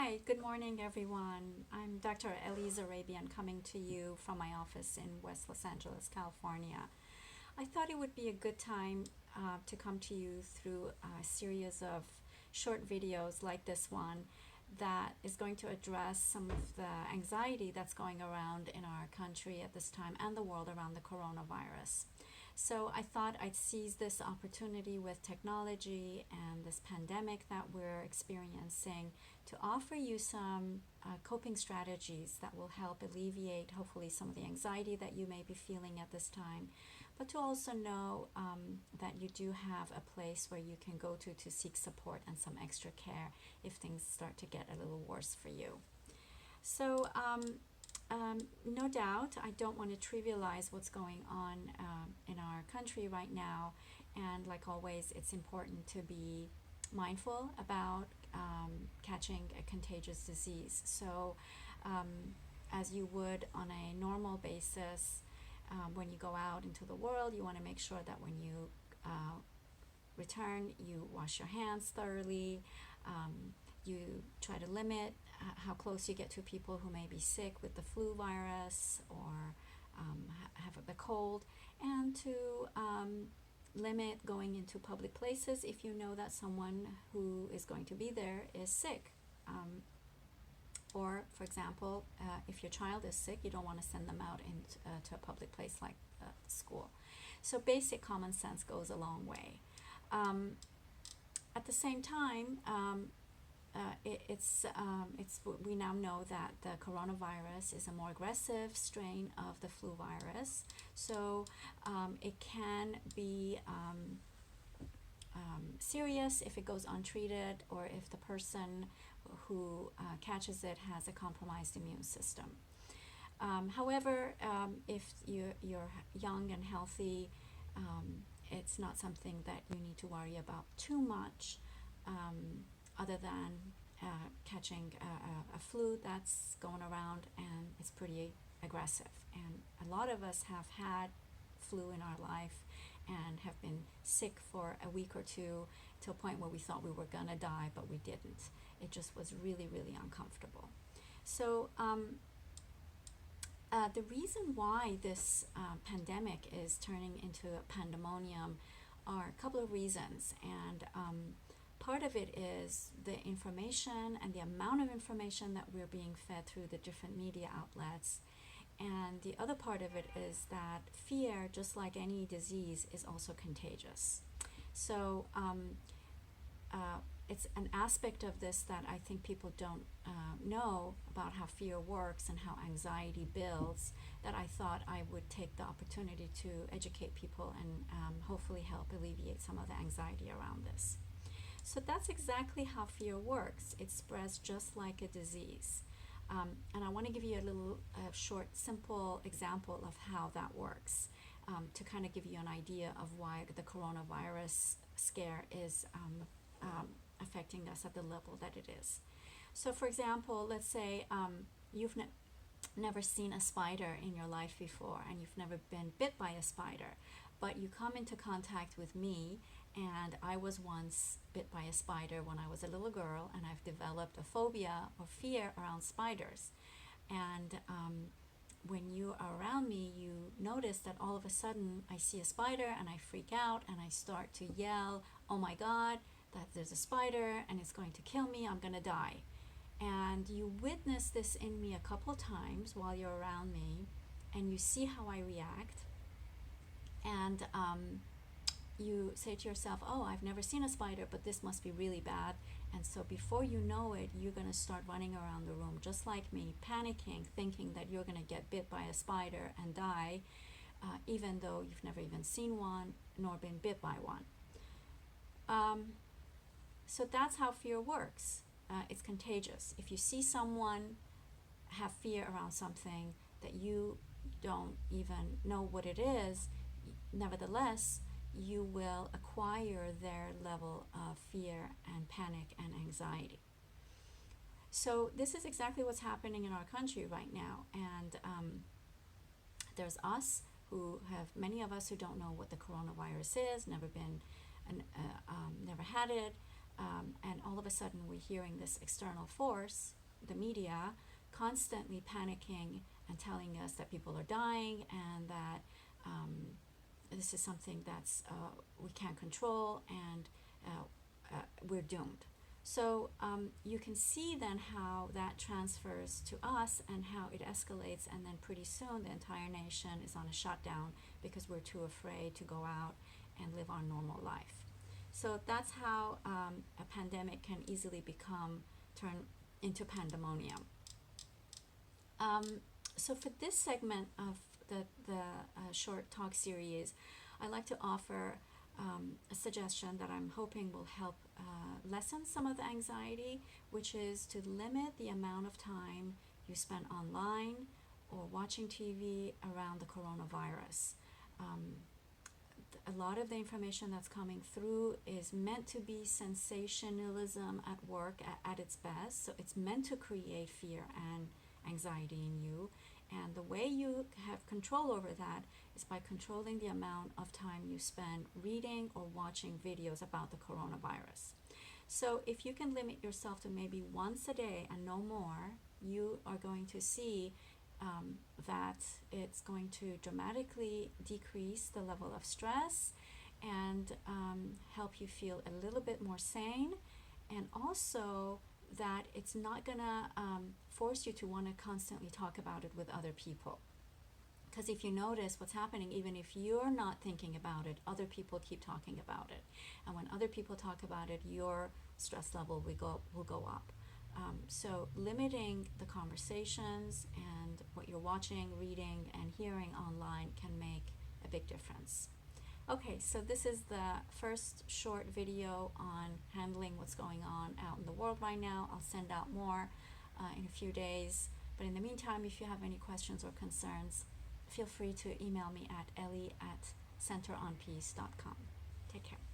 Hi, good morning, everyone. I'm Dr. Ellie Zarrabian coming to you from my office in West Los Angeles, California. I thought it would be a good time to come to you through a series of short videos like this one that is going to address some of the anxiety that's going around in our country at this time and the world around the coronavirus. So I thought I'd seize this opportunity with technology and this pandemic that we're experiencing to offer you some coping strategies that will help alleviate, hopefully, some of the anxiety that you may be feeling at this time, but to also know that you do have a place where you can go to seek support and some extra care if things start to get a little worse for you. So, no doubt, I don't want to trivialize what's going on in our country right now. And like always, it's important to be mindful about catching a contagious disease. So, as you would on a normal basis, when you go out into the world, you want to make sure that when you return, you wash your hands thoroughly. You try to limit how close you get to people who may be sick with the flu virus or have the cold, and to limit going into public places if you know that someone who is going to be there is sick. Or, for example, if your child is sick, you don't want to send them out into a public place like school. So basic common sense goes a long way. At the same time, we now know that the coronavirus is a more aggressive strain of the flu virus, so it can be serious if it goes untreated or if the person who catches it has a compromised immune system. However, if you're young and healthy, it's not something that you need to worry about too much, other than catching a flu that's going around and it's pretty aggressive. And a lot of us have had flu in our life and have been sick for a week or two to a point where we thought we were gonna die, but we didn't. It just was really, really uncomfortable. So the reason why this pandemic is turning into a pandemonium are a couple of reasons, and part of it is the information and the amount of information that we're being fed through the different media outlets. And the other part of it is that fear, just like any disease, is also contagious. So it's an aspect of this that I think people don't know about how fear works and how anxiety builds, that I thought I would take the opportunity to educate people and hopefully help alleviate some of the anxiety around this. So that's exactly how fear works. It spreads just like a disease. And I want to give you a little short, simple example of how that works, to kind of give you an idea of why the coronavirus scare is affecting us at the level that it is. So, for example, let's say you've never seen a spider in your life before, and you've never been bit by a spider, but you come into contact with me, and I was once bit by a spider when I was a little girl, and I've developed a phobia or fear around spiders. And when you are around me, you notice that all of a sudden I see a spider and I freak out and I start to yell, "Oh my God, that there's a spider and it's going to kill me, I'm gonna die." And you witness this in me a couple times while you're around me, and you see how I react. And you say to yourself, "Oh, I've never seen a spider, but this must be really bad." And so before you know it, you're going to start running around the room just like me, panicking, thinking that you're going to get bit by a spider and die, even though you've never even seen one nor been bit by one. So that's how fear works. It's contagious. If you see someone have fear around something that you don't even know what it is, nevertheless, you will acquire their level of fear and panic and anxiety. So this is exactly what's happening in our country right now. And there's us who have, many of us who don't know what the coronavirus is, never had it, and all of a sudden we're hearing this external force, the media, constantly panicking and telling us that people are dying and that this is something that's we can't control, and we're doomed. So you can see then how that transfers to us and how it escalates, and then pretty soon the entire nation is on a shutdown because we're too afraid to go out and live our normal life. So that's how a pandemic can easily turn into pandemonium. So for this segment of the short talk series, I'd like to offer a suggestion that I'm hoping will help lessen some of the anxiety, which is to limit the amount of time you spend online or watching TV around the coronavirus. A lot of the information that's coming through is meant to be sensationalism at work at its best. So it's meant to create fear and anxiety in you. And the way you have control over that is by controlling the amount of time you spend reading or watching videos about the coronavirus. So if you can limit yourself to maybe once a day and no more, you are going to see that it's going to dramatically decrease the level of stress and help you feel a little bit more sane, and also that it's not going to force you to want to constantly talk about it with other people. Because if you notice what's happening, even if you're not thinking about it, other people keep talking about it. And when other people talk about it, your stress level will go up. So limiting the conversations and what you're watching, reading, and hearing online can make a big difference. Okay, so this is the first short video on handling what's going on out in the world right now. I'll send out more in a few days. But in the meantime, if you have any questions or concerns, feel free to email me at ellie@centeronpeace.com. Take care.